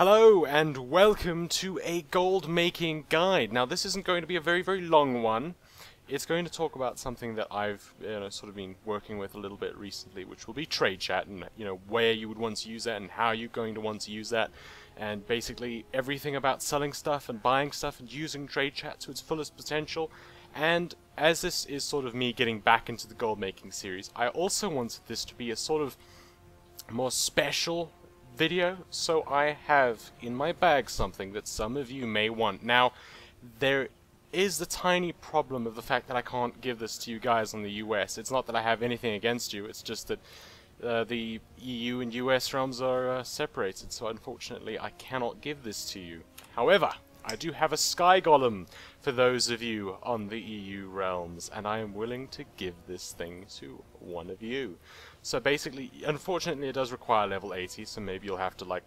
Hello and welcome to a gold making guide. Now this isn't going to be a very long one. It's going to talk about something that I've sort of been working with a little bit recently, which will be trade chat and where you would want to use that and how you're going to want to use that, and basically everything about selling stuff and buying stuff and using trade chat to its fullest potential. And as this is sort of me getting back into the gold making series, I also wanted this to be a sort of more special video, so I have in my bag something that some of you may want. Now, there is the tiny problem of the fact that I can't give this to you guys on the US. It's not that I have anything against you, it's just that the EU and US realms are separated, so unfortunately I cannot give this to you. However, I do have a sky golem for those of you on the EU realms, and I am willing to give this thing to one of you. So basically, unfortunately it does require level 80, so maybe you'll have to like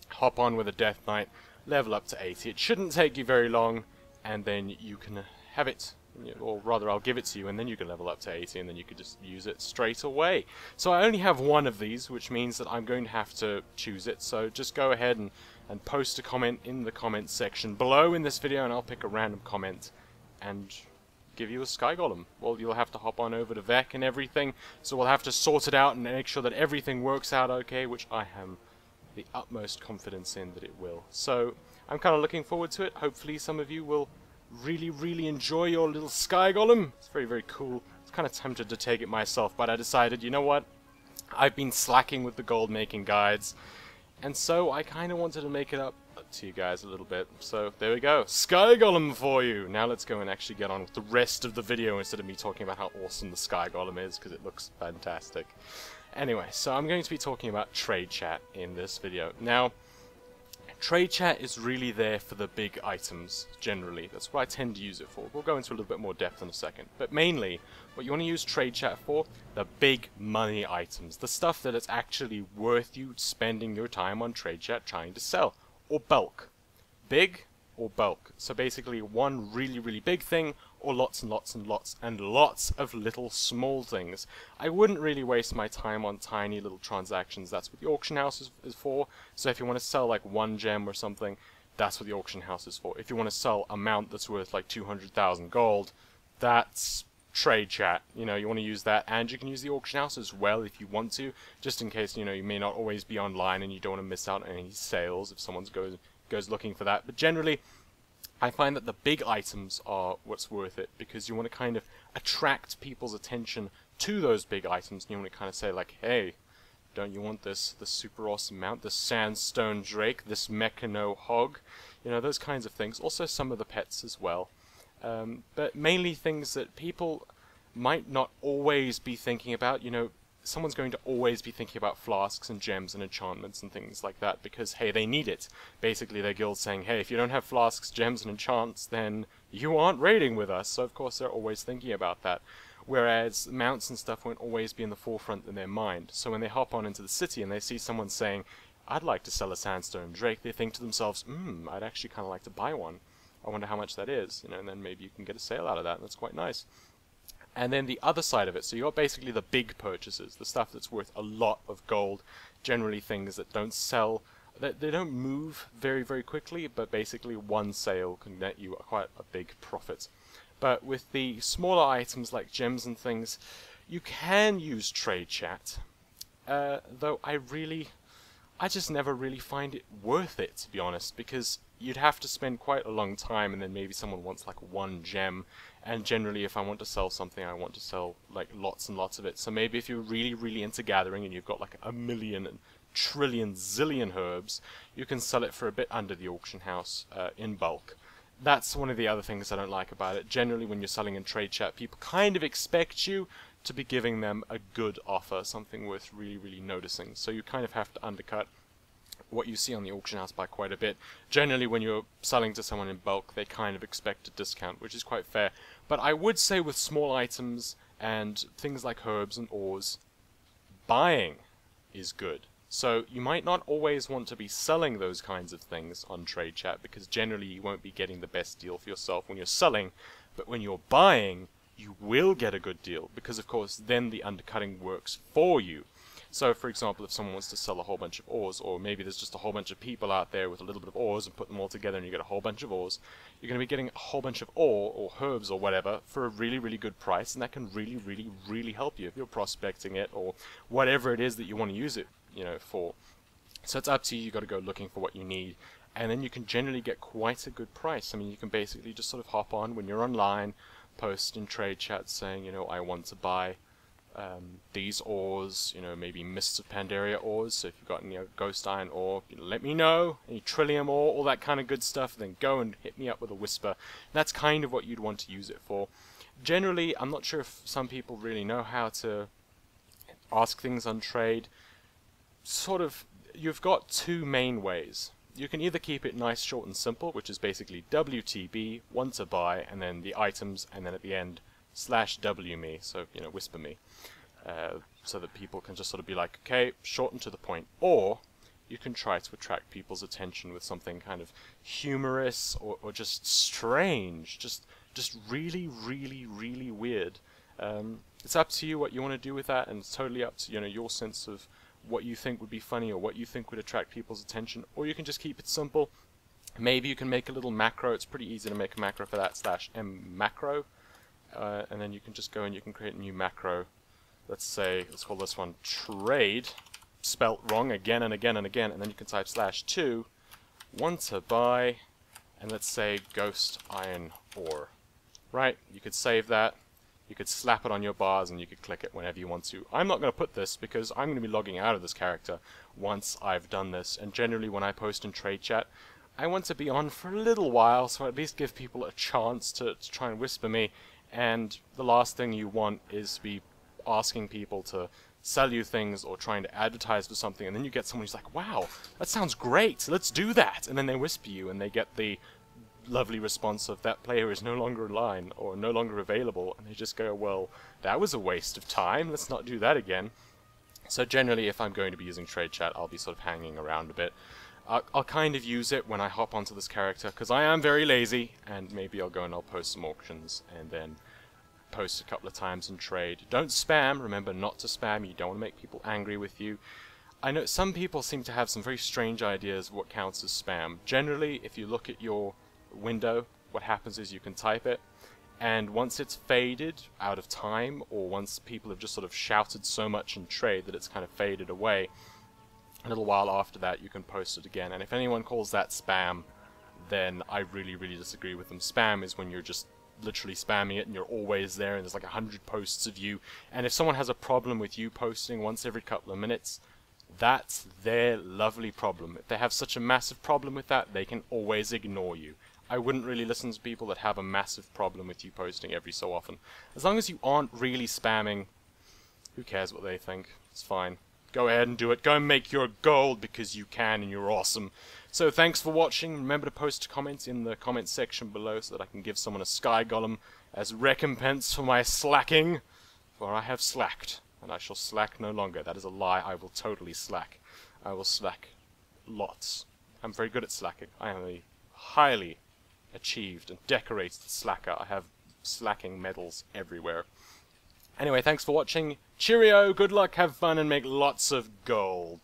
hop on with a Death Knight, level up to 80. It shouldn't take you very long, and then you can have it, or rather I'll give it to you, and then you can level up to 80, and then you could just use it straight away. So I only have one of these, which means that I'm going to have to choose it, so just go ahead and post a comment in the comments section below in this video, and I'll pick a random comment and give you a sky golem. Well, you'll have to hop on over to VEC and everything, so we'll have to sort it out and make sure that everything works out okay, which I have the utmost confidence in that it will. So I'm kind of looking forward to it. Hopefully some of you will really enjoy your little sky golem. It's very cool. I was kind of tempted to take it myself, but I decided, you know what, I've been slacking with the gold making guides, and so I kind of wanted to make it up to you guys a little bit. So there we go, sky golem for you. Now let's go and actually get on with the rest of the video instead of me talking about how awesome the sky golem is, because it looks fantastic. Anyway, so I'm going to be talking about trade chat in this video. Now, trade chat is really there for the big items, generally. That's what I tend to use it for. We'll go into a little bit more depth in a second. But mainly, what you want to use trade chat for, the big money items. The stuff that it's actually worth you spending your time on trade chat trying to sell. Or bulk. Big or bulk. So basically one really big thing, or lots and lots of little small things. I wouldn't really waste my time on tiny little transactions. That's what the auction house is for. So if you want to sell like one gem or something, that's what the auction house is for. If you want to sell a mount that's worth like 200,000 gold, that's trade chat. You want to use that, and you can use the auction house as well if you want to, just in case you may not always be online and you don't want to miss out on any sales if someone goes looking for that. But generally, I find that the big items are what's worth it, because you want to kind of attract people's attention to those big items, and you want to kind of say like, hey, don't you want this super awesome mount, this sandstone drake, this mechano hog, those kinds of things. Also some of the pets as well. But mainly things that people might not always be thinking about. Someone's going to always be thinking about flasks and gems and enchantments and things like that, because, hey, they need it. Basically, their guild's saying, hey, if you don't have flasks, gems, and enchants, then you aren't raiding with us. So, of course, they're always thinking about that. Whereas mounts and stuff won't always be in the forefront in their mind. So when they hop on into the city and they see someone saying, I'd like to sell a sandstone drake, they think to themselves, I'd actually kind of like to buy one. I wonder how much that is, and then maybe you can get a sale out of that, and that's quite nice. And then the other side of it, so you've got basically the big purchases, the stuff that's worth a lot of gold, generally things that don't sell, they don't move very quickly, but basically one sale can net you quite a big profit. But with the smaller items like gems and things, you can use trade chat, though I just never really find it worth it, to be honest, because you'd have to spend quite a long time, and then maybe someone wants like one gem, and generally if I want to sell something, I want to sell like lots and lots of it. So maybe if you're really into gathering and you've got like a million and trillion zillion herbs, you can sell it for a bit under the auction house in bulk. That's one of the other things I don't like about it. Generally when you're selling in trade chat, people kind of expect you to be giving them a good offer, something worth really noticing. So you kind of have to undercut what you see on the auction house by quite a bit. Generally when you're selling to someone in bulk, they kind of expect a discount, which is quite fair. But I would say with small items and things like herbs and ores, buying is good. So you might not always want to be selling those kinds of things on trade chat, because generally you won't be getting the best deal for yourself when you're selling, but when you're buying, you will get a good deal, because of course then the undercutting works for you. So, for example, if someone wants to sell a whole bunch of ores, or maybe there's just a whole bunch of people out there with a little bit of ores and put them all together and you get a whole bunch of ores, you're going to be getting a whole bunch of ore, or herbs, or whatever, for a really, really good price, and that can really, really, really help you if you're prospecting it, or whatever it is that you want to use it, you know, for. So it's up to you, you've got to go looking for what you need, and then you can generally get quite a good price. I mean, you can basically just sort of hop on when you're online, post in trade chat saying, you know, I want to buy these ores, you know, maybe Mists of Pandaria ores, so if you've got any Ghost Iron ore, you know, let me know, any Trillium ore, all that kind of good stuff, then go and hit me up with a Whisper. That's kind of what you'd want to use it for. Generally, I'm not sure if some people really know how to ask things on trade. Sort of, you've got two main ways. You can either keep it nice, short and simple, which is basically WTB, want to buy, and then the items, and then at the end, /W me, so, you know, whisper me. So that people can just sort of be like, okay, short and to the point. Or you can try to attract people's attention with something kind of humorous or just strange, just really, really, really weird. It's up to you what you want to do with that, and it's totally up to, you know, your sense of what you think would be funny or what you think would attract people's attention. Or you can just keep it simple. Maybe you can make a little macro. It's pretty easy to make a macro for that, /m macro. And then you can just go and you can create a new macro. Let's say, let's call this one trade, spelt wrong again and again and again, and then you can type /2, want to buy, and let's say Ghost Iron ore. Right, you could save that, you could slap it on your bars, and you could click it whenever you want to. I'm not going to put this because I'm going to be logging out of this character once I've done this, and generally when I post in trade chat, I want to be on for a little while, so at least give people a chance to try and whisper me, and the last thing you want is to be asking people to sell you things or trying to advertise for something, and then you get someone who's like, wow, that sounds great, let's do that, and then they whisper you and they get the lovely response of that player is no longer online or no longer available, and they just go, well, that was a waste of time, let's not do that again. So generally, if I'm going to be using trade chat, I'll be sort of hanging around a bit. I'll kind of use it when I hop onto this character because I am very lazy, and maybe I'll go and I'll post some auctions and then post a couple of times and trade. Don't spam, remember not to spam, you don't want to make people angry with you. I know some people seem to have some very strange ideas of what counts as spam. Generally, if you look at your window, what happens is you can type it, and once it's faded out of time, or once people have just sort of shouted so much in trade that it's kind of faded away, a little while after that you can post it again. And if anyone calls that spam, then I really, really disagree with them. Spam is when you're just literally spamming it and you're always there and there's like 100 posts of you, and if someone has a problem with you posting once every couple of minutes, that's their lovely problem. If they have such a massive problem with that, they can always ignore you. I wouldn't really listen to people that have a massive problem with you posting every so often. As long as you aren't really spamming, who cares what they think? It's fine. Go ahead and do it. Go and make your gold because you can and you're awesome. So thanks for watching. Remember to post comments in the comment section below so that I can give someone a sky golem as recompense for my slacking. For I have slacked, and I shall slack no longer. That is a lie. I will totally slack. I will slack lots. I'm very good at slacking. I am a highly achieved and decorated slacker. I have slacking medals everywhere. Anyway, thanks for watching. Cheerio, good luck, have fun, and make lots of gold.